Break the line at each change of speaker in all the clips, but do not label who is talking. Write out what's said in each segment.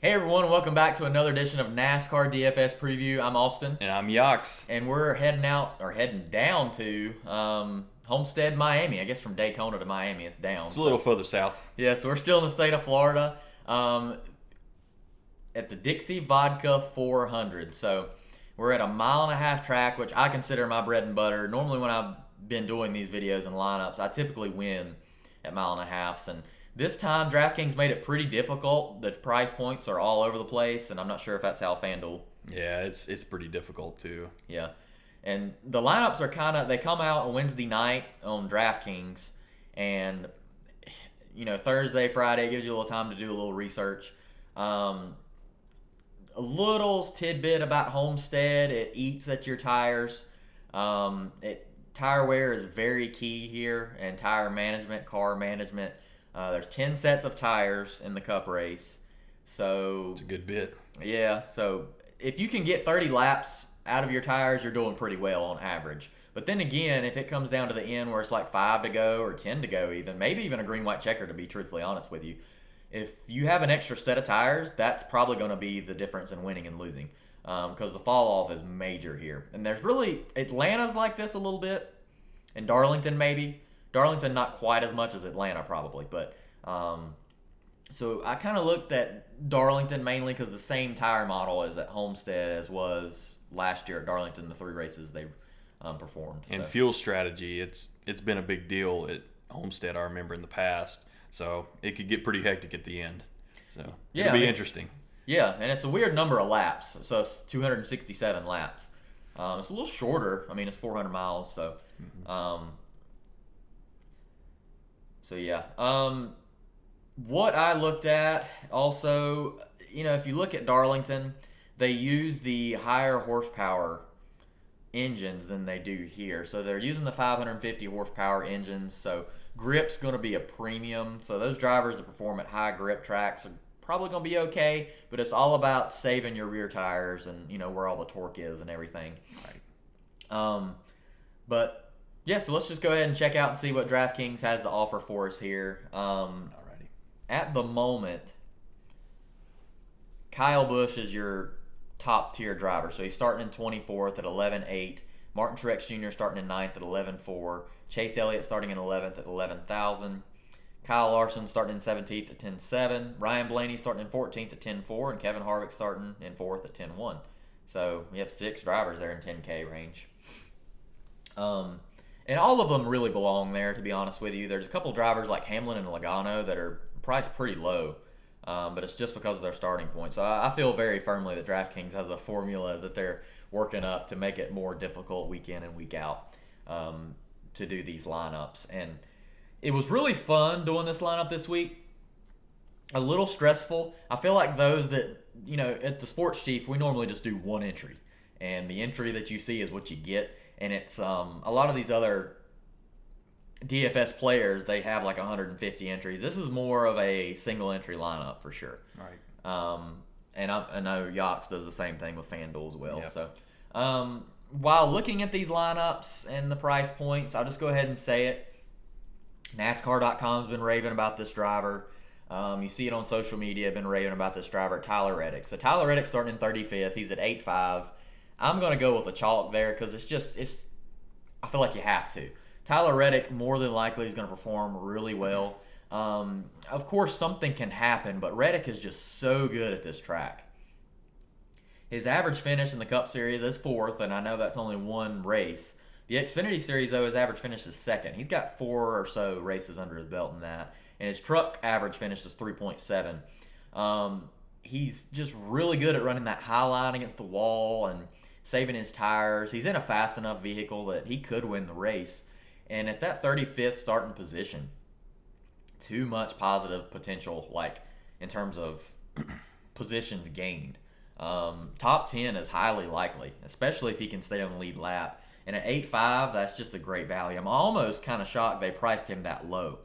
Hey everyone, welcome back to another edition of NASCAR DFS Preview. I'm AustYn.
And I'm Yacs.
And we're heading down to Homestead-Miami. I guess from Daytona to Miami, it's down.
It's a little further south.
Yeah, so we're still in the state of Florida at the Dixie Vodka 400. So we're at a 1.5-mile track, which I consider my bread and butter. Normally when I've been doing these videos and lineups, I typically win at 1.5 miles. And this time, DraftKings made it pretty difficult. The price points are all over the place, and I'm not sure if that's how FanDuel.
Yeah, it's pretty difficult too.
Yeah. And the lineups are they come out on Wednesday night on DraftKings, and, Thursday, Friday, it gives you a little time to do a little research. A little tidbit about Homestead, it eats at your tires. Tire wear is very key here, and tire management, car management. There's 10 sets of tires in the Cup race. So
it's a good bit.
Yeah, so if you can get 30 laps out of your tires, you're doing pretty well on average. But then again, if it comes down to the end where it's like 5 to go or 10 to go even, maybe even a green-white checker to be truthfully honest with you, if you have an extra set of tires, that's probably going to be the difference in winning and losing because the fall-off is major here. And there's really – Atlanta's like this a little bit, and Darlington maybe. Darlington not quite as much as Atlanta probably, but so I kind of looked at Darlington mainly because the same tire model is at Homestead as was last year at Darlington, the 3 races they performed.
And fuel strategy, it's been a big deal at Homestead, I remember in the past, so it could get pretty hectic at the end. So it'll be interesting.
Yeah, and it's a weird number of laps, so it's 267 laps. It's a little shorter. I mean, it's 400 miles, so... So yeah, what I looked at also, if you look at Darlington, they use the higher horsepower engines than they do here. So they're using the 550 horsepower engines. So grip's going to be a premium. So those drivers that perform at high grip tracks are probably going to be okay. But it's all about saving your rear tires and where all the torque is and everything. Right. But. Yeah, so let's just go ahead and check out and see what DraftKings has to offer for us here.
Alrighty.
At the moment, Kyle Busch is your top-tier driver. So he's starting in 24th at 11.8. Martin Truex Jr. starting in 9th at 11.4. Chase Elliott starting in 11th at 11,000. Kyle Larson starting in 17th at 10.7. Ryan Blaney starting in 14th at 10.4. And Kevin Harvick starting in 4th at 10.1. So we have 6 drivers there in 10K range. And all of them really belong there, to be honest with you. There's a couple drivers like Hamlin and Logano that are priced pretty low, but it's just because of their starting point. So I feel very firmly that DraftKings has a formula that they're working up to make it more difficult week in and week out to do these lineups. And it was really fun doing this lineup this week. A little stressful. I feel like those that, at the Sports Chief, we normally just do one entry. And the entry that you see is what you get. And it's a lot of these other DFS players, they have like 150 entries. This is more of a single entry lineup for sure.
Right.
And I know Yachts does the same thing with FanDuel as well.
Yep.
So while looking at these lineups and the price points, I'll just go ahead and say it. NASCAR.com's been raving about this driver. You see it on social media, been raving about this driver, Tyler Reddick. So Tyler Reddick starting in 35th. He's at 8.5. I'm going to go with a chalk there because I feel like you have to. Tyler Reddick more than likely is going to perform really well. Of course, something can happen, but Reddick is just so good at this track. His average finish in the Cup Series is 4th, and I know that's only one race. The Xfinity Series, though, his average finish is 2nd. He's got 4 or so races under his belt in that, and his truck average finish is 3.7. He's just really good at running that high line against the wall and saving his tires. He's in a fast enough vehicle that he could win the race. And at that 35th starting position, too much positive potential, like in terms of positions gained. Top 10 is highly likely, especially if he can stay on the lead lap. And at 8.5, that's just a great value. I'm almost kind of shocked they priced him that low,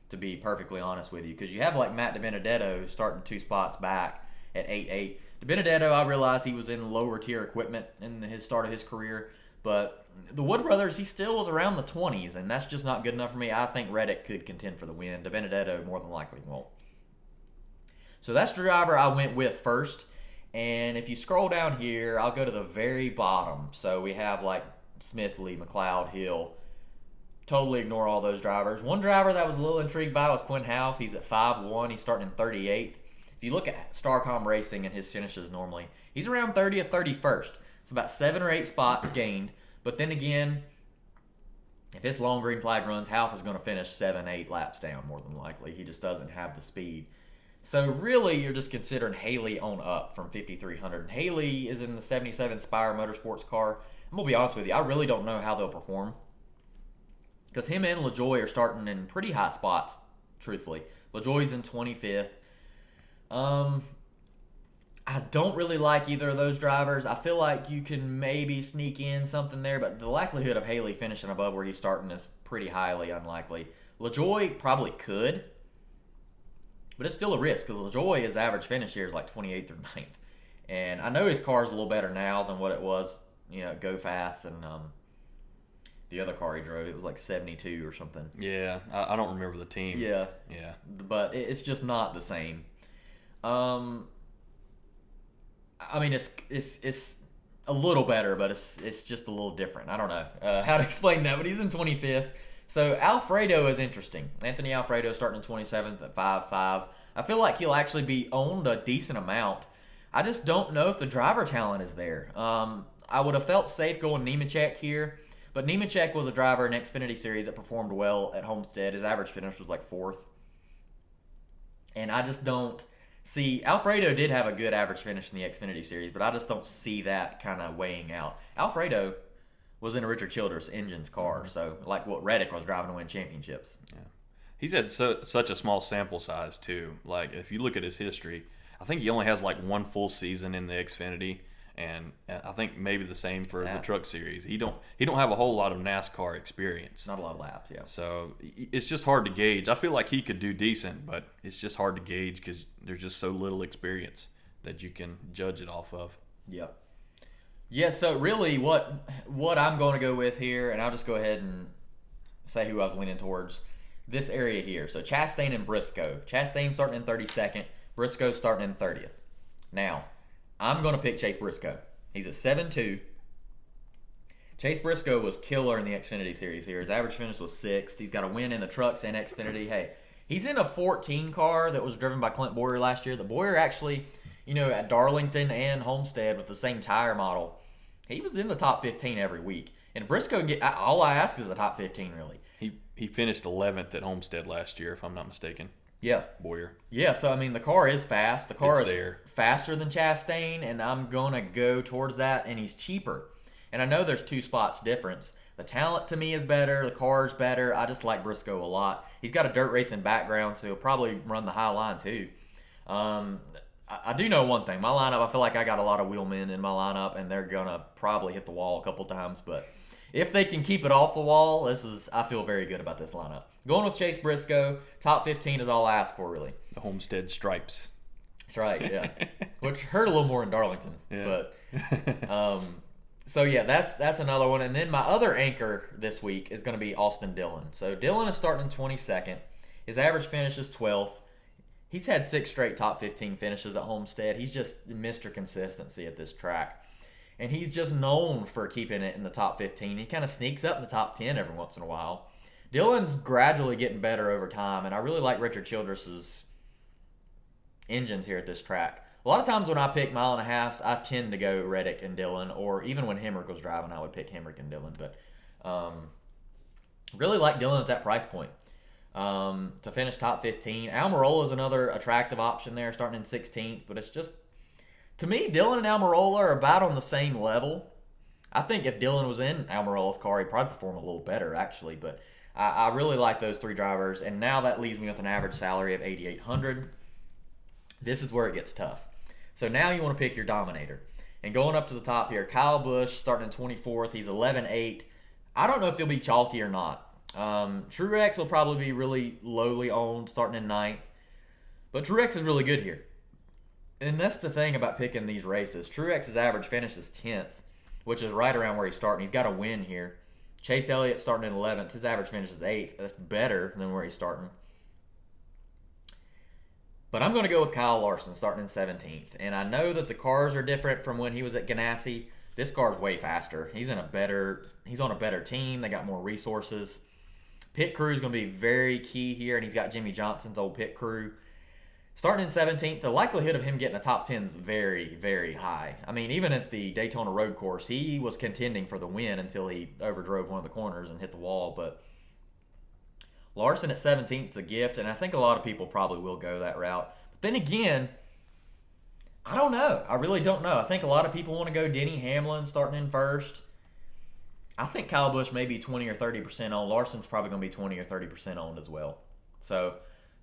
to be perfectly honest with you, because you have like Matt DiBenedetto starting 2 spots back at 8.8. DiBenedetto, I realize he was in lower tier equipment in his start of his career, but the Wood brothers, he still was around the 20s, and that's just not good enough for me. I think Reddick could contend for the win. DiBenedetto more than likely won't. So that's the driver I went with first. And if you scroll down here, I'll go to the very bottom. So we have like Smithley, McLeod, Hill. Totally ignore all those drivers. One driver that was a little intrigued by was Quinn Houff. He's at 5-1. He's starting in 38th. If you look at Starcom Racing and his finishes normally, he's around 30th, 31st. It's about 7 or 8 spots gained. But then again, if it's long green flag runs, Houff is going to finish 7, 8 laps down more than likely. He just doesn't have the speed. So really, you're just considering Haley on up from 5,300. And Haley is in the 77 Spire Motorsports car. I'm going to be honest with you. I really don't know how they'll perform. Because him and LaJoy are starting in pretty high spots, truthfully. LaJoy's in 25th. I don't really like either of those drivers. I feel like you can maybe sneak in something there, but the likelihood of Haley finishing above where he's starting is pretty highly unlikely. LaJoy probably could, but it's still a risk because LaJoy, his average finish here is like 28th or 9th. And I know his car's a little better now than what it was, Go Fast and the other car he drove. It was like 72 or something.
Yeah, I don't remember the team.
Yeah.
Yeah.
But it's just not the same. I mean, it's a little better, but it's just a little different. I don't know how to explain that, but he's in 25th. So Alfredo is interesting. Anthony Alfredo starting in 27th at 5.5. I feel like he'll actually be owned a decent amount. I just don't know if the driver talent is there. I would have felt safe going Nemechek here, but Nemechek was a driver in Xfinity Series that performed well at Homestead. His average finish was like 4th. And I just don't see, Alfredo did have a good average finish in the Xfinity Series, but I just don't see that kind of weighing out. Alfredo was in a Richard Childress Engine's car, so like what Reddick was driving to win championships.
Yeah, he's had such a small sample size too. Like if you look at his history, I think he only has like one full season in the Xfinity, and I think maybe the same for the Truck Series. He don't have a whole lot of NASCAR experience.
Not a lot of laps, yeah.
So it's just hard to gauge. I feel like he could do decent, but it's just hard to gauge because there's just so little experience that you can judge it off of.
Yep. Yeah, so really what I'm going to go with here, and I'll just go ahead and say who I was leaning towards, this area here. So Chastain and Briscoe. Chastain starting in 32nd, Briscoe starting in 30th. Now, I'm going to pick Chase Briscoe. He's at 7-2. Chase Briscoe was killer in the Xfinity Series here. His average finish was 6th. He's got a win in the trucks and Xfinity. Hey, he's in a 14 car that was driven by Clint Boyer last year. The Boyer actually, at Darlington and Homestead with the same tire model, he was in the top 15 every week. And Briscoe, all I ask is a top 15, really.
He finished 11th at Homestead last year, if I'm not mistaken.
Yeah.
Boyer.
Yeah, so, I mean, the car is fast. The car
is
faster than Chastain, and I'm going to go towards that, and he's cheaper. And I know there's 2 spots difference. The talent to me is better. The car's better. I just like Briscoe a lot. He's got a dirt racing background, so he'll probably run the high line, too. I do know one thing. My lineup, I feel like I got a lot of wheelmen in my lineup, and they're going to probably hit the wall a couple times. But if they can keep it off the wall, I feel very good about this lineup. Going with Chase Briscoe, top 15 is all I ask for, really.
The Homestead stripes.
That's right, yeah. Which hurt a little more in Darlington.
Yeah.
But so, yeah, that's another one. And then my other anchor this week is going to be Austin Dillon. So Dillon is starting in 22nd. His average finish is 12th. He's had 6 straight top 15 finishes at Homestead. He's just Mr. Consistency at this track. And he's just known for keeping it in the top 15. He kind of sneaks up in the top 10 every once in a while. Dillon's gradually getting better over time, and I really like Richard Childress's engines here at this track. A lot of times when I pick mile and a halves, I tend to go Reddick and Dillon, or even when Hemrick was driving, I would pick Hemrick and Dillon. But really like Dillon at that price point. To finish top 15. Almarola is another attractive option there, starting in 16th. But it's just, to me, Dillon and Almarola are about on the same level. I think if Dillon was in Almarola's car, he'd probably perform a little better, actually. But I really like those 3 drivers. And now that leaves me with an average salary of $8,800. This is where it gets tough. So now you want to pick your dominator. And going up to the top here, Kyle Busch starting in 24th. He's 11-8. I don't know if he'll be chalky or not. Truex will probably be really lowly owned, starting in 9th. But Truex is really good here. And that's the thing about picking these races. Truex's average finish is 10th, which is right around where he's starting. He's got a win here. Chase Elliott starting in 11th. His average finish is 8th. That's better than where he's starting. But I'm going to go with Kyle Larson starting in 17th. And I know that the cars are different from when he was at Ganassi. This car's way faster. He's on a better team. They got more resources. Pit crew is going to be very key here, and he's got Jimmy Johnson's old pit crew. Starting in 17th, the likelihood of him getting a top 10 is very, very high. I mean, even at the Daytona road course, he was contending for the win until he overdrove one of the corners and hit the wall. But Larson at 17th is a gift, and I think a lot of people probably will go that route. But then again, I don't know. I really don't know. I think a lot of people want to go Denny Hamlin starting in first. I think Kyle Busch may be 20 or 30% on. Larson's probably going to be 20 or 30% owned as well. So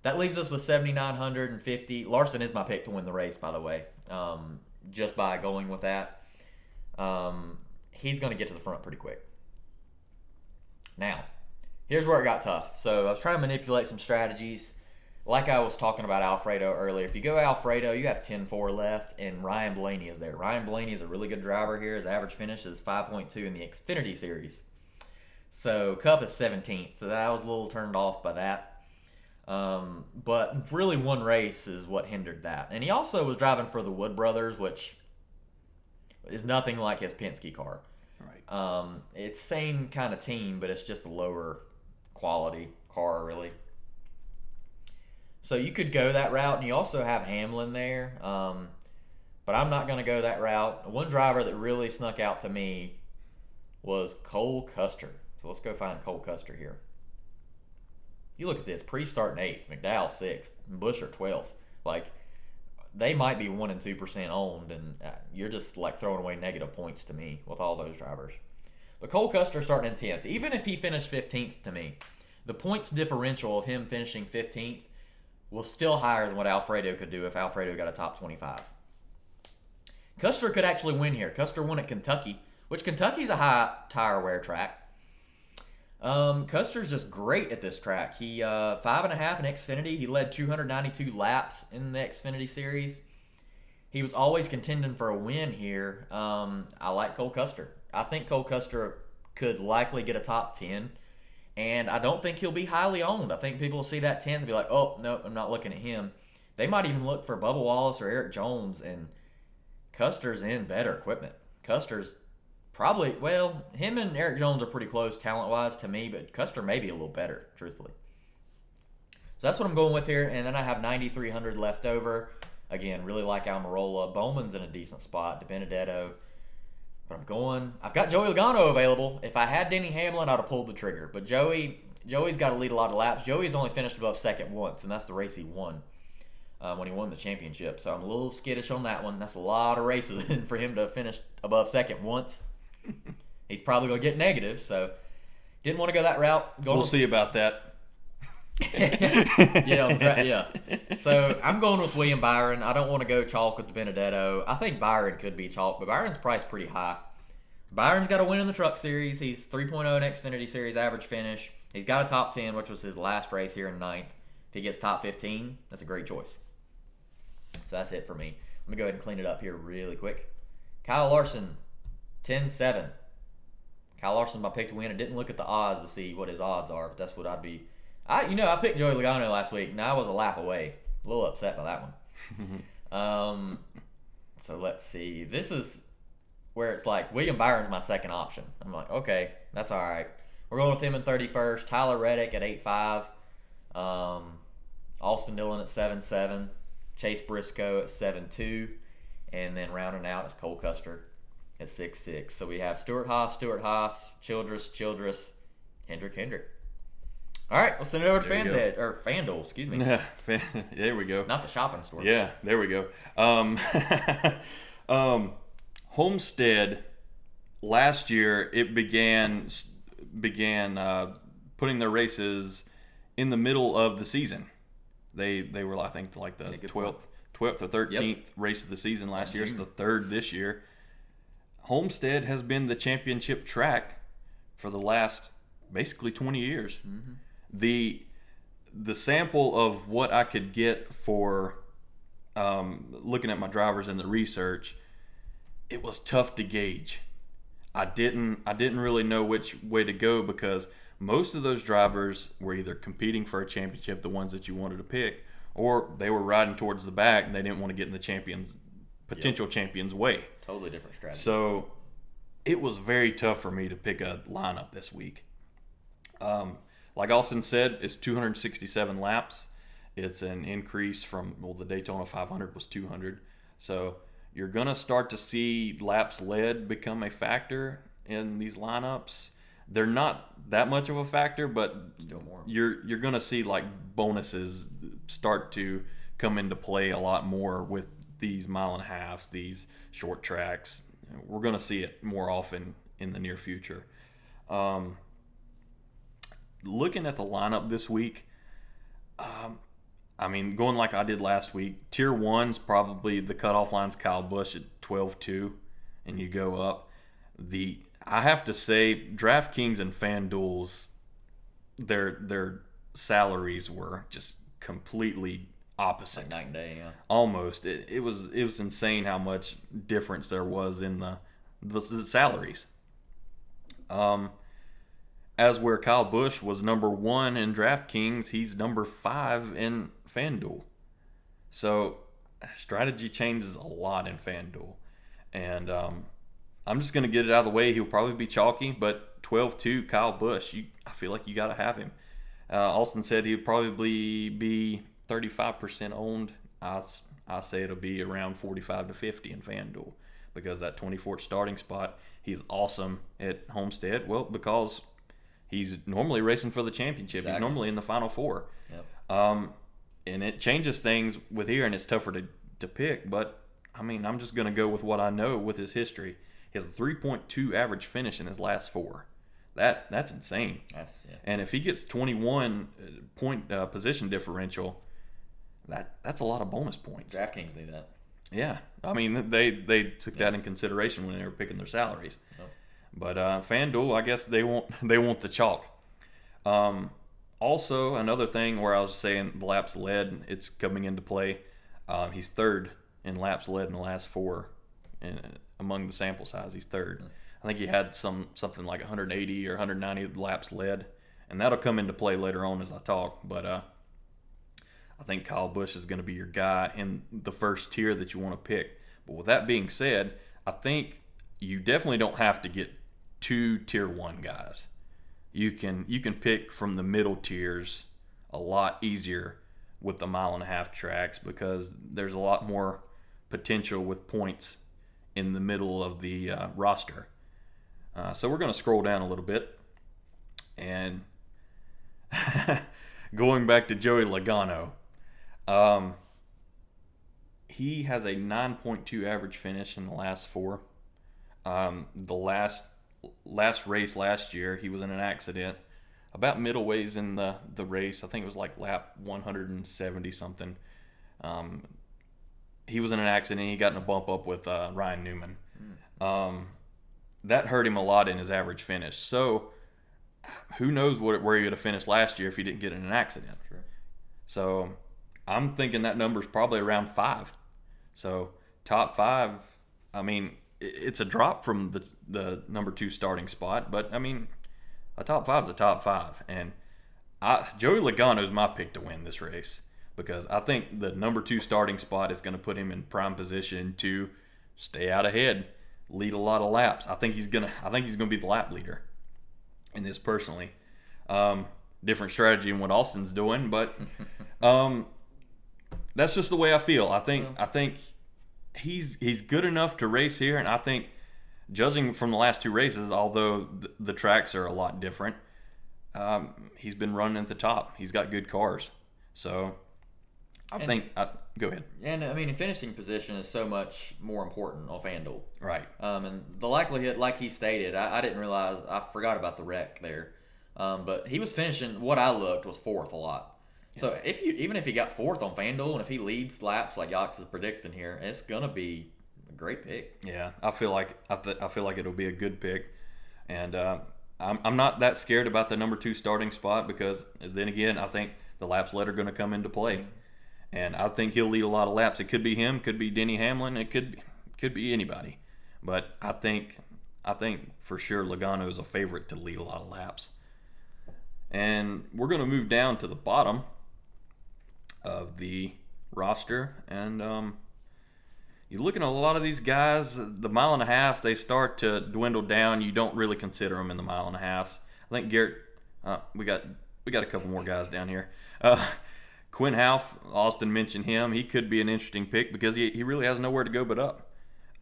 that leaves us with 7,950. Larson is my pick to win the race, by the way, just by going with that. He's going to get to the front pretty quick. Now, here's where it got tough. So I was trying to manipulate some strategies. Like I was talking about Alfredo earlier. If you go Alfredo, you have 10-4 left, and Ryan Blaney is there. Ryan Blaney is a really good driver here. His average finish is 5.2 in the Xfinity Series. So Cup is 17th. So I was a little turned off by that. But really one race is what hindered that. And he also was driving for the Wood Brothers, which is nothing like his Penske car.
Right.
It's same kind of team, but it's just a lower quality car, really. So you could go that route, and you also have Hamlin there. But I'm not going to go that route. One driver that really snuck out to me was Cole Custer. So let's go find Cole Custer here. You look at this, pre-starting 8th, McDowell 6th, and Busch are 12th. Like, they might be 1 and 2% owned, and you're just like throwing away negative points to me with all those drivers. But Cole Custer starting in 10th. Even if he finished 15th to me, the points differential of him finishing 15th was still higher than what Alfredo could do if Alfredo got a top 25. Custer could actually win here. Custer won at Kentucky, which Kentucky's a high tire wear track. Custer's just great at this track. He 5.5 in Xfinity. He led 292 laps in the Xfinity Series. He was always contending for a win here. I like Cole Custer. I think Cole Custer could likely get a top 10. And I don't think he'll be highly owned. I think people will see that 10th and be like, oh, no, I'm not looking at him. They might even look for Bubba Wallace or Eric Jones, and Custer's in better equipment. Custer's probably, well, him and Eric Jones are pretty close talent-wise to me, but Custer may be a little better, truthfully. So that's what I'm going with here, and then I have 9,300 left over. Again, really like Almarola. Bowman's in a decent spot. DiBenedetto. But I've got Joey Logano available. If I had Denny Hamlin, I'd have pulled the trigger. But Joey's got to lead a lot of laps. Joey's only finished above second once, and that's the race he won when he won the championship. So I'm a little skittish on that one. That's a lot of races for him to finish above second once. He's probably going to get negative, so didn't want to go that route.
We'll see about that.
Yeah. So I'm going with William Byron. I don't want to go chalk with Benedetto. I think Byron could be chalk, but Byron's priced pretty high. Byron's got a win in the Truck Series. He's 3.0 in Xfinity Series average finish. He's got a top 10, which was his last race here in 9th. If he gets top 15, that's a great choice. So that's it for me. I'm going to go ahead and clean it up here really quick. Kyle Larson, 10-7. Kyle Larson's my pick to win. I didn't look at the odds to see what his odds are, but that's what I'd be. I picked Joey Logano last week, and I was a lap away. A little upset by that one. So let's see. This is where it's like William Byron's my second option. I'm like, okay, that's all right. We're going with him in 31st. Tyler Reddick at 8.5. Austin Dillon at 7.7. Chase Briscoe at 7.2. And then rounding out is Cole Custer at 6.6. So we have Stewart Haas, Childress, Hendrick. All right, we'll send it over to FanDuel, excuse me.
There we go.
Not the shopping store.
Yeah, there we go. Homestead, last year, it began putting their races in the middle of the season. They were, I think, like the 12th or 13th race of the season last year, so the third this year. Homestead has been the championship track for the last basically 20 years. Mm-hmm. The sample of what I could get for looking at my drivers and the research, it was tough to gauge. I didn't really know which way to go because most of those drivers were either competing for a championship, the ones that you wanted to pick, or they were riding towards the back and they didn't want to get in the potential champion's way.
Totally different strategy.
So it was very tough for me to pick a lineup this week. Like AustYn said, it's 267 laps. It's an increase from, the Daytona 500 was 200. So you're going to start to see laps led become a factor in these lineups. They're not that much of a factor, but
still more.
You're going to see like bonuses start to come into play a lot more with these mile and a halves, these short tracks. We're going to see it more often in the near future. Looking at the lineup this week, going like I did last week, Tier 1's probably the cutoff line's Kyle Busch at 12-2, and you go up. I have to say, DraftKings and FanDuel's, their salaries were just completely opposite.
Like night and day, yeah.
Almost. It was insane how much difference there was in the salaries. As where Kyle Busch was number 1 in DraftKings, he's number 5 in FanDuel. So strategy changes a lot in FanDuel. And I'm just going to get it out of the way. He'll probably be chalky, but 12-2 Kyle Busch, I feel like you got to have him. AustYn said he'd probably be 35% owned. I say it'll be around 45 to 50 in FanDuel because that 24th starting spot, he's awesome at Homestead. Well, because he's normally racing for the championship. Exactly. He's normally in the Final Four.
Yep.
And it changes things with here, and it's tougher to pick. But, I'm just going to go with what I know with his history. He has a 3.2 average finish in his last 4. That's insane.
Yeah.
And if he gets 21 point position differential, that's a lot of bonus points.
DraftKings knew that.
Yeah. They took that in consideration when they were picking their salaries.
Yep.
But FanDuel, I guess they want the chalk. Also, another thing where I was saying the laps led, it's coming into play. He's third in laps led in the last 4 among the sample size. He's third. I think he had something like 180 or 190 laps led, and that'll come into play later on as I talk. But I think Kyle Busch is going to be your guy in the first tier that you want to pick. But with that being said, I think you definitely don't have to get 2 Tier 1 guys. You can pick from the middle tiers a lot easier with the mile and a half tracks because there's a lot more potential with points in the middle of the roster. So we're going to scroll down a little bit. And going back to Joey Logano, he has a 9.2 average finish in the last 4. The last race last year, he was in an accident about middle ways in the race. I think it was like lap 170 something. He was in an accident. He got in a bump up with Ryan Newman. That hurt him a lot in his average finish. So who knows where he would have finished last year if he didn't get in an accident.
Sure.
So I'm thinking that number's probably around 5. So top 5, it's a drop from the number 2 starting spot, but a top 5 is a top 5, and Joey Logano is my pick to win this race because I think the number 2 starting spot is going to put him in prime position to stay out ahead, lead a lot of laps. I think he's gonna be the lap leader in this personally. Different strategy than what AustYn's doing, but that's just the way I feel. I think he's good enough to race here, and I think judging from the last 2 races, although the tracks are a lot different, he's been running at the top. He's got good cars, so go ahead.
And finishing position is so much more important on FanDuel.
Right.
And the likelihood, like he stated, I didn't realize, I forgot about the wreck there. But he was finishing, what I looked, was 4th a lot. So even if he got 4th on FanDuel, and if he leads laps like Yachts is predicting here, it's gonna be a great pick.
Yeah, I feel like it'll be a good pick, and I'm not that scared about the number 2 starting spot because then again I think the laps led are going to come into play, and I think he'll lead a lot of laps. It could be him, could be Denny Hamlin, it could be anybody, but I think for sure Logano is a favorite to lead a lot of laps. And we're going to move down to the bottom. of the roster. And you're looking at a lot of these guys, the mile and a half, they start to dwindle down. You don't really consider them in the mile and a half. I think Garrett, we got a couple more guys down here. Quinn Half, Austin mentioned him. He could be an interesting pick because he really has nowhere to go but up.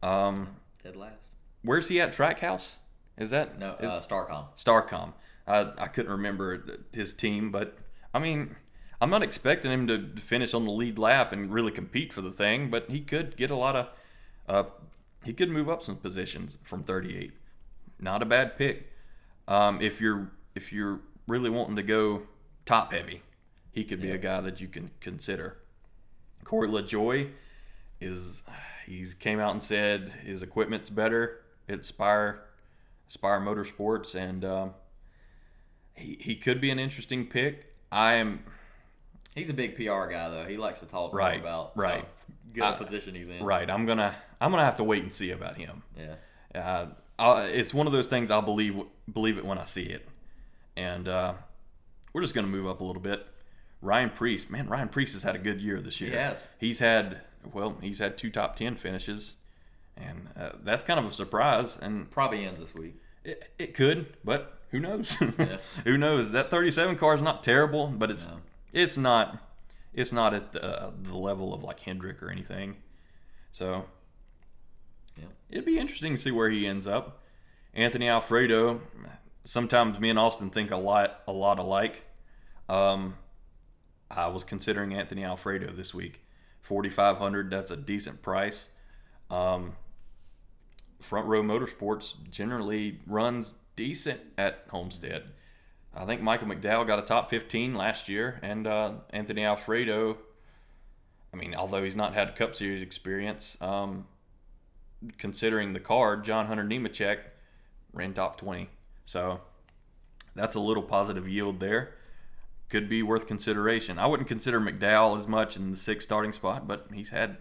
Dead last.
Where's he at? Trackhouse? Is that?
No, Starcom.
Starcom. I couldn't remember his team, but I mean, I'm not expecting him to finish on the lead lap and really compete for the thing, but he could get a lot of. He could move up some positions from 38. Not a bad pick. If you're really wanting to go top heavy, he could be a guy that you can consider. Corey LaJoie he's came out and said his equipment's better at Spire Motorsports, and he could be an interesting pick.
He's a big PR guy though. He likes to talk more about good position he's in.
Right. I'm gonna have to wait and see about him.
Yeah.
It's one of those things I'll believe it when I see it, and we're just gonna move up a little bit. Ryan Priest, man, Ryan Priest has had a good year this year.
He has.
He's had 2 top 10 finishes, and that's kind of a surprise. And
probably ends this week.
It could, but who knows?
Yeah.
Who knows? That 37 car is not terrible, but it's not at the level of like Hendrick or anything. So it'd be interesting to see where he ends up. Anthony Alfredo. Sometimes me and Austin think a lot alike. I was considering Anthony Alfredo this week. $4,500. That's a decent price. Front Row Motorsports generally runs decent at Homestead. I think Michael McDowell got a top 15 last year, and Anthony Alfredo, I mean, although he's not had Cup Series experience, considering the card, John Hunter Nemechek ran top 20. So that's a little positive yield there. Could be worth consideration. I wouldn't consider McDowell as much in the 6th starting spot, but he's had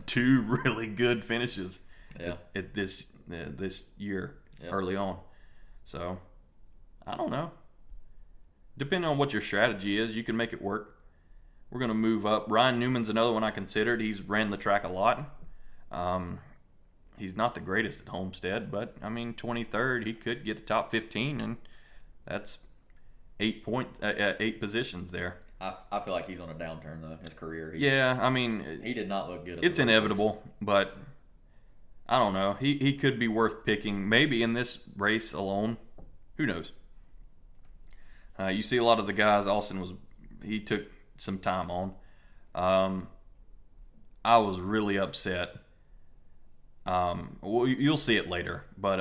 2 really good finishes at this year early on. So I don't know. Depending on what your strategy is, you can make it work. We're going to move up. Ryan Newman's another one I considered. He's ran the track a lot. He's not the greatest at Homestead, but I mean 23rd, he could get a top 15, and that's 8 positions there.
I feel like he's on a downturn though in his career.
I mean,
he did not look good.
It's inevitable, but I don't know. He could be worth picking maybe in this race alone. Who knows? You see a lot of the guys. He took some time on. I was really upset. Well, you'll see it later, but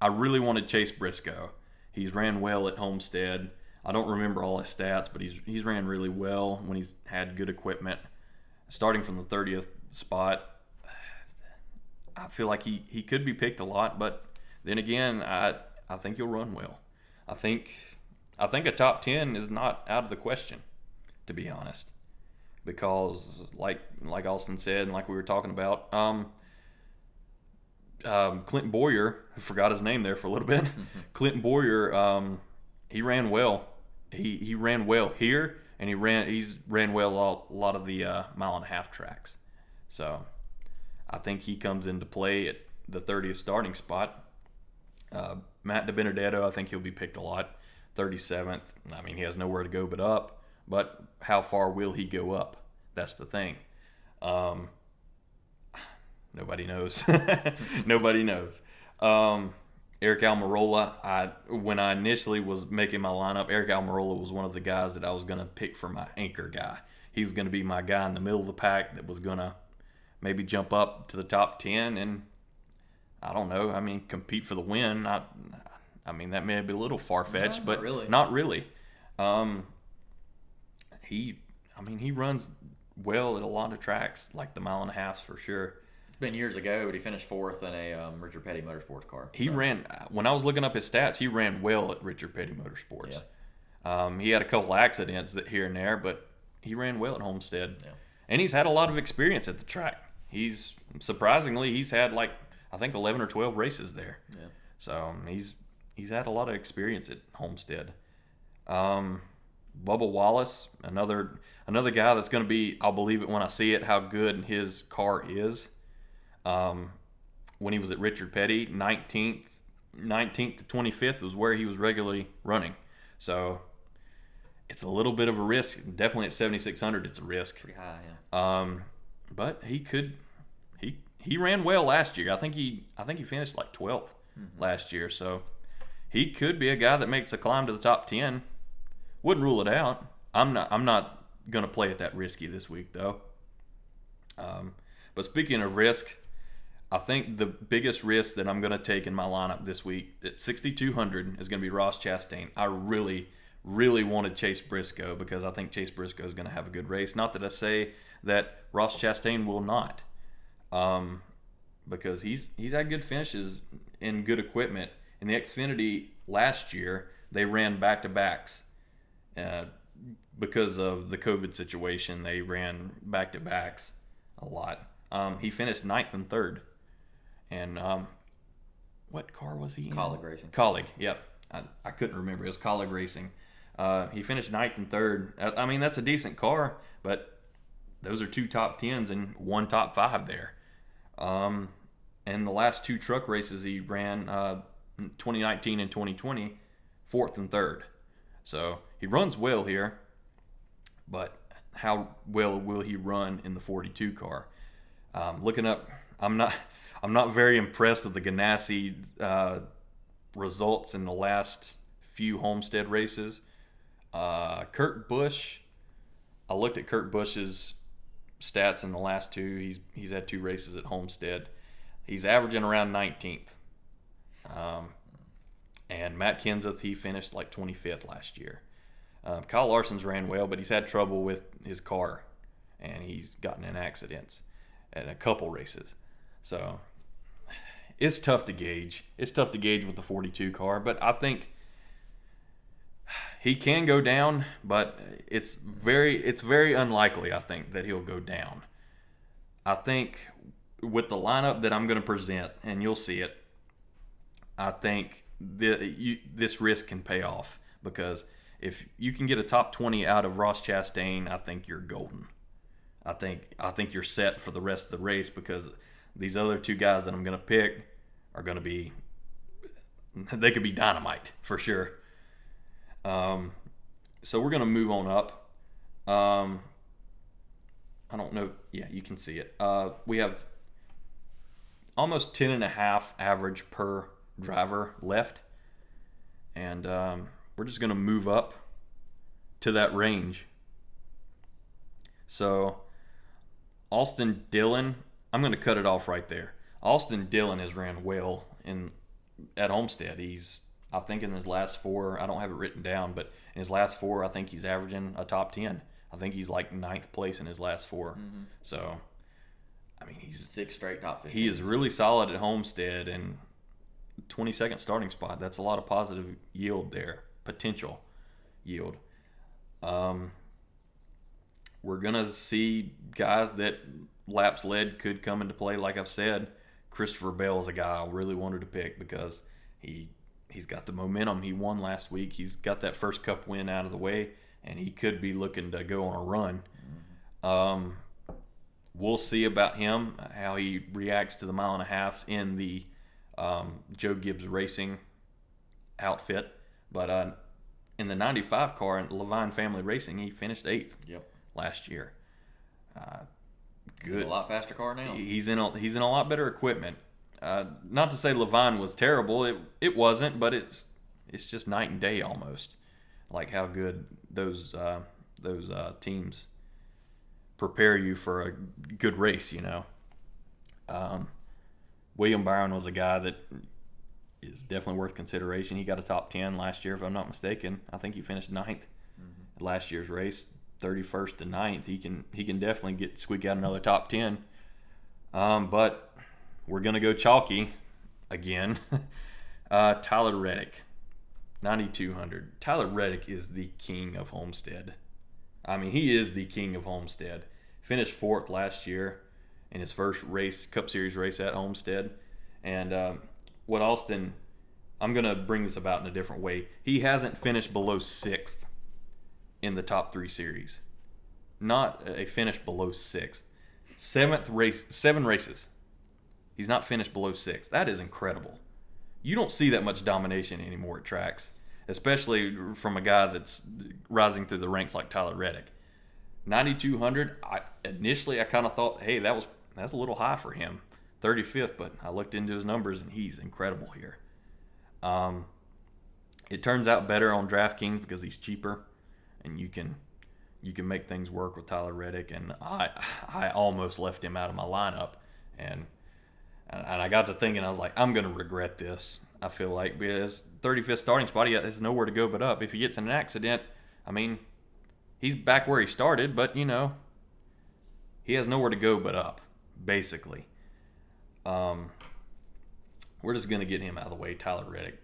I really wanted Chase Briscoe. He's ran well at Homestead. I don't remember all his stats, but he's ran really well when he's had good equipment. Starting from the 30th spot, I feel like he could be picked a lot, but then again, I think he'll run well. I think a top 10 is not out of the question, to be honest, because like Austin said, and like we were talking about, Clint Boyer, I forgot his name there for a little bit. Clint Boyer, he ran well. He ran well here, and he's ran well a lot of the mile and a half tracks. So I think he comes into play at the 30th starting spot. Matt DiBenedetto, I think he'll be picked a lot. 37th. I mean, he has nowhere to go but up. But how far will he go up? That's the thing. Nobody knows. Nobody knows. Eric Almarola, when I initially was making my lineup, Eric Almarola was one of the guys that I was going to pick for my anchor guy. He was going to be my guy in the middle of the pack that was going to maybe jump up to the top 10 and, I don't know, I mean, compete for the win. I mean, that may be a little far-fetched, but not really. He runs well at a lot of tracks, like the mile and a half for sure.
It's been years ago, but he finished 4th in a Richard Petty Motorsports car.
He ran, when I was looking up his stats, he ran well at Richard Petty Motorsports. Yeah. He had a couple accidents here and there, but he ran well at Homestead. Yeah. And he's had a lot of experience at the track. He's had like, I think 11 or 12 races there. Yeah. So he's had a lot of experience at Homestead. Bubba Wallace, another guy that's going to be, I'll believe it when I see it, how good his car is. When he was at Richard Petty, 19th to 25th was where he was regularly running. So it's a little bit of a risk. Definitely at 7,600, it's a risk.
Pretty high, yeah.
But he ran well last year. I think he finished like 12th last year. So he could be a guy that makes a climb to the top 10. Wouldn't rule it out. I'm not gonna play it that risky this week though. But speaking of risk, I think the biggest risk that I'm gonna take in my lineup this week at 6,200 is gonna be Ross Chastain. I really wanted Chase Briscoe because I think Chase Briscoe is gonna have a good race. Not that I say that Ross Chastain will not, because he's had good finishes in good equipment. In the Xfinity last year, they ran back-to-backs. Because of the COVID situation, they ran back-to-backs a lot. He finished 9th and 3rd. And what car was he in?
Colleague Racing.
Colleague, yep. I couldn't remember. It was Colleague Racing. He finished 9th and 3rd. I mean, that's a decent car, but those are 2 top 10s and 1 top 5 there. And the last 2 truck races he ran, 2019 and 2020, 4th and 3rd. So he runs well here, but how well will he run in the 42 car? Looking up, I'm not very impressed with the Ganassi results in the last few Homestead races. Kurt Busch, I looked at Kurt Busch's stats in the last 2. He's had 2 races at Homestead. He's averaging around 19th. And Matt Kenseth, he finished like 25th last year. Kyle Larson's ran well, but he's had trouble with his car, and he's gotten in accidents at a couple races. So it's tough to gauge. It's tough to gauge with the 42 car, but I think he can go down, but it's very unlikely, I think, that he'll go down. I think with the lineup that I'm going to present, and you'll see it, I think this risk can pay off, because if you can get a top 20 out of Ross Chastain, I think you're golden. I think you're set for the rest of the race, because these other 2 guys that I'm going to pick are going to be, they could be dynamite for sure. So we're going to move on up. I don't know. Yeah, you can see it. We have almost 10.5 average per driver left, and we're just going to move up to that range. So AustYn Dillon, I'm going to cut it off right there. AustYn Dillon has ran well at Homestead. I think in his last 4, I don't have it written down, but in his last 4, I think he's averaging a top 10. I think he's like 9th place in his last 4. Mm-hmm. So I mean, he's
6 straight top 15.
He is really solid at Homestead, and 22nd starting spot. That's a lot of positive yield there, potential yield. We're gonna see guys that laps led could come into play. Like I've said, Christopher Bell is a guy I really wanted to pick because he's got the momentum. He won last week. He's got that first Cup win out of the way, and he could be looking to go on a run. We'll see about him, how he reacts to the 1.5 miles in the Joe Gibbs Racing outfit. But in the 95 car in Levine Family Racing, he finished 8th last year. Good.
He's a lot faster car now.
He's in a lot better equipment. Not to say Levine was terrible. It wasn't, but it's just night and day almost. Like how good those teams prepare you for a good race, you know. William Byron was a guy that is definitely worth consideration. He got a top 10 last year, if I'm not mistaken. I think he finished 9th last year's race, 31st to 9th. He can definitely squeak out another top 10. But we're gonna go chalky again. Tyler Reddick, 9,200. Tyler Reddick is the king of Homestead. I mean, he is the king of Homestead. Finished 4th last year in his first race, Cup Series race at Homestead. And what AustYn, I'm going to bring this about in a different way. He hasn't finished below 6th in the top 3 series. Not a finish below 6th. 7 races. He's not finished below 6th. That is incredible. You don't see that much domination anymore at tracks, especially from a guy that's rising through the ranks like Tyler Reddick. 9,200. Initially I kind of thought, hey, that's a little high for him. 35th, but I looked into his numbers and he's incredible here. It turns out better on DraftKings because he's cheaper, and you can make things work with Tyler Reddick. And I almost left him out of my lineup, and I got to thinking, I was like, I'm going to regret this. I feel like because 35th starting spot, he has nowhere to go but up. If he gets in an accident, I mean, he's back where he started, but he has nowhere to go but up, basically. We're just going to get him out of the way, Tyler Reddick.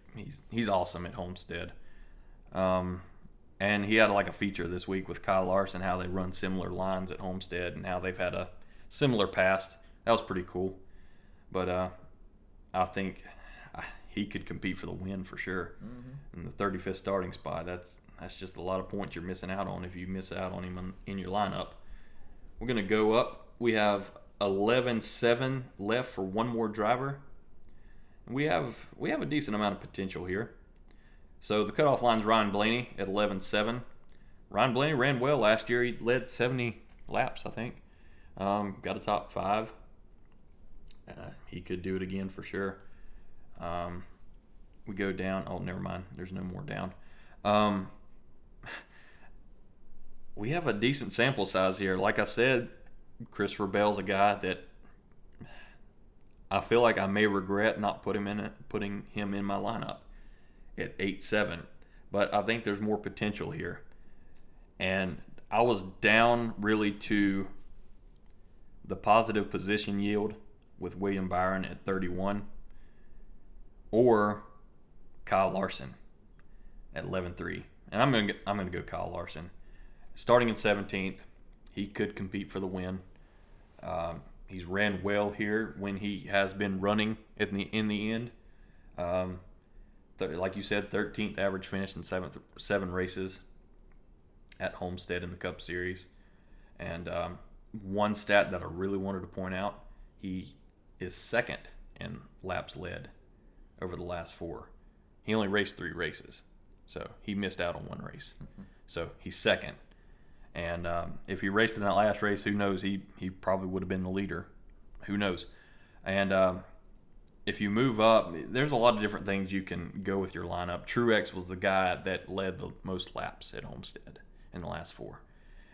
He's awesome at Homestead. And he had like a feature this week with Kyle Larson, how they run similar lines at Homestead and how they've had a similar past. That was pretty cool. But I think he could compete for the win for sure. Mm-hmm. In the 35th starting spot, that's just a lot of points you're missing out on if you miss out on him in your lineup. We're going to go up. We have 11-7 left for one more driver. We have a decent amount of potential here. So the cutoff line is Ryan Blaney at 11-7. Ryan Blaney ran well last year. He led 70 laps, I think. Got a top 5. He could do it again for sure. We go down. Oh, never mind. There's no more down. We have a decent sample size here. Like I said, Christopher Bell's a guy that I feel like I may regret not putting him in my lineup at 8-7. But I think there's more potential here. And I was down really to the positive position yield with William Byron at 31 or Kyle Larson at 11-3. And I'm gonna go Kyle Larson. Starting in 17th, he could compete for the win. He's ran well here when he has been running in the end. Like you said, 13th average finish in 7 races at Homestead in the Cup Series. And one stat that I really wanted to point out, he is second in laps led over the last 4. He only raced 3 races, so he missed out on 1 race. Mm-hmm. So he's second. And if he raced in that last race, who knows? He probably would have been the leader. Who knows? And if you move up, there's a lot of different things you can go with your lineup. Truex was the guy that led the most laps at Homestead in the last 4.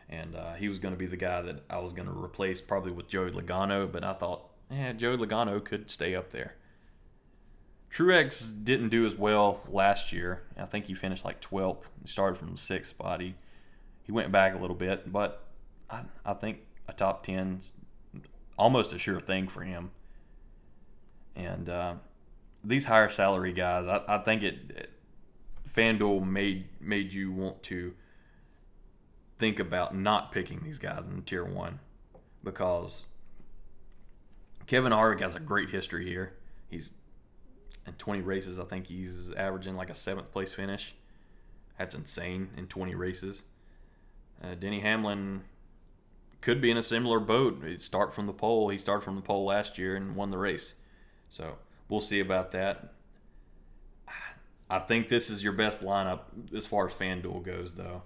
And he was going to be the guy that I was going to replace probably with Joey Logano, but I thought, Joey Logano could stay up there. Truex didn't do as well last year. I think he finished like 12th. He started from the 6th spot. He went back a little bit, but I think a top 10 is almost a sure thing for him. And these higher salary guys, I think FanDuel made you want to think about not picking these guys in Tier 1 because Kevin Harvick has a great history here. He's in 20 races, I think he's averaging like a 7th place finish. That's insane in 20 races. Denny Hamlin could be in a similar boat. He'd start from the pole. He started from the pole last year and won the race. So we'll see about that. I think this is your best lineup as far as FanDuel goes, though.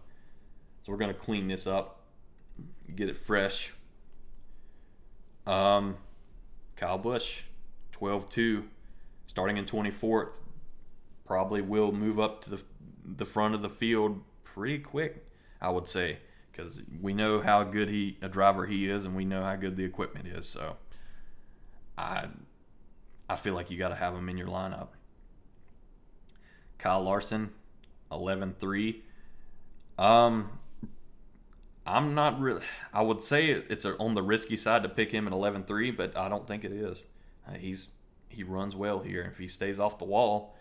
So we're going to clean this up, get it fresh. Kyle Busch, 12-2, starting in 24th. Probably will move up to the front of the field pretty quick, I would say, because we know how good a driver he is, and we know how good the equipment is. So I feel like you got to have him in your lineup. Kyle Larson, 11-3. I'm not really. I would say it's on the risky side to pick him at 11-3, but I don't think it is. He runs well here. If he stays off the wall,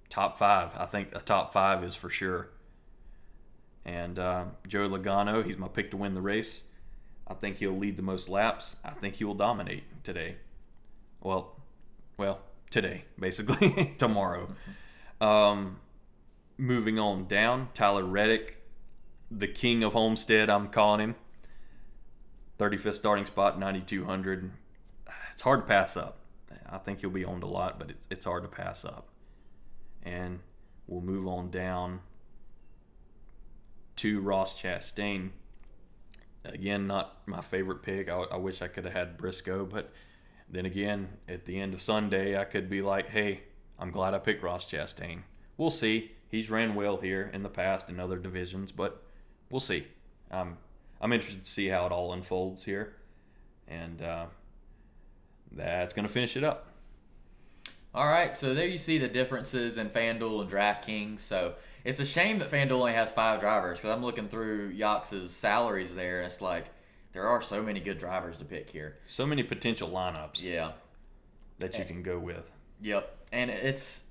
top 5. I think a top 5 is for sure. And Joey Logano, he's my pick to win the race. I think he'll lead the most laps. I think he will dominate today. Well, today, basically. Tomorrow. moving on down, Tyler Reddick, the king of Homestead, I'm calling him. 35th starting spot, 9,200. It's hard to pass up. I think he'll be owned a lot, but it's hard to pass up. And we'll move on down to Ross Chastain. Again, not my favorite pick. I wish I could have had Briscoe, but then again, at the end of Sunday, I could be like, hey, I'm glad I picked Ross Chastain. We'll see. He's ran well here in the past in other divisions, but we'll see. I'm interested to see how it all unfolds here. And that's going to finish it up.
All right, so there you see the differences in FanDuel and DraftKings. So it's a shame that FanDuel only has 5 drivers, because I'm looking through Yachts' salaries there, and it's like there are so many good drivers to pick here.
So many potential lineups.
Yeah.
That you can go with.
Yep. And it's,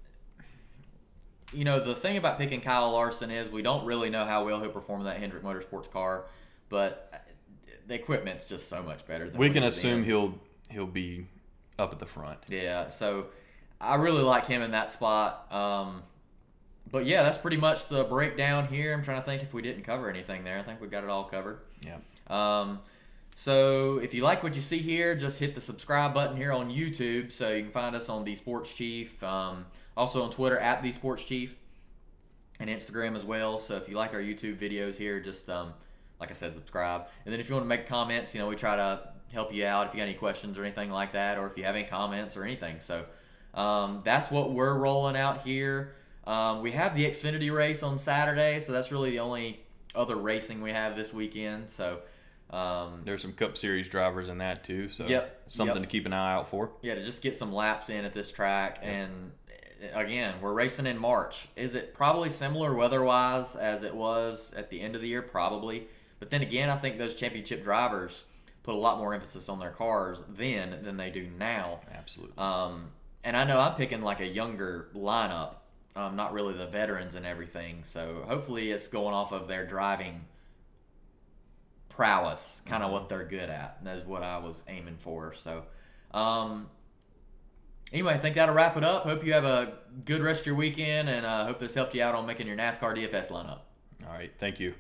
the thing about picking Kyle Larson is we don't really know how well he'll perform in that Hendrick Motorsports car, but the equipment's just so much better than
we can assume he'll be up at the front.
Yeah, so I really like him in that spot. But yeah, that's pretty much the breakdown here. I'm trying to think if we didn't cover anything there. I think we got it all covered.
Yeah.
So if you like what you see here, just hit the subscribe button here on YouTube, so you can find us on The Sports Chief. Also on Twitter at The Sports Chief, and Instagram as well. So if you like our YouTube videos here, just like I said, subscribe. And then if you want to make comments, we try to help you out if you got any questions or anything like that, or if you have any comments or anything. So that's what we're rolling out here. We have the Xfinity race on Saturday, so that's really the only other racing we have this weekend. So
there's some Cup Series drivers in that too, so something to keep an eye out for.
Yeah, to just get some laps in at this track. And again, we're racing in March. Is it probably similar weather-wise as it was at the end of the year? Probably. But then again, I think those championship drivers put a lot more emphasis on their cars then than they do now.
Absolutely.
And I know I'm picking like a younger lineup, not really the veterans and everything. So hopefully it's going off of their driving prowess, kind of what they're good at. And that's what I was aiming for. So anyway, I think that'll wrap it up. Hope you have a good rest of your weekend, and hope this helped you out on making your NASCAR DFS lineup.
All right. Thank you.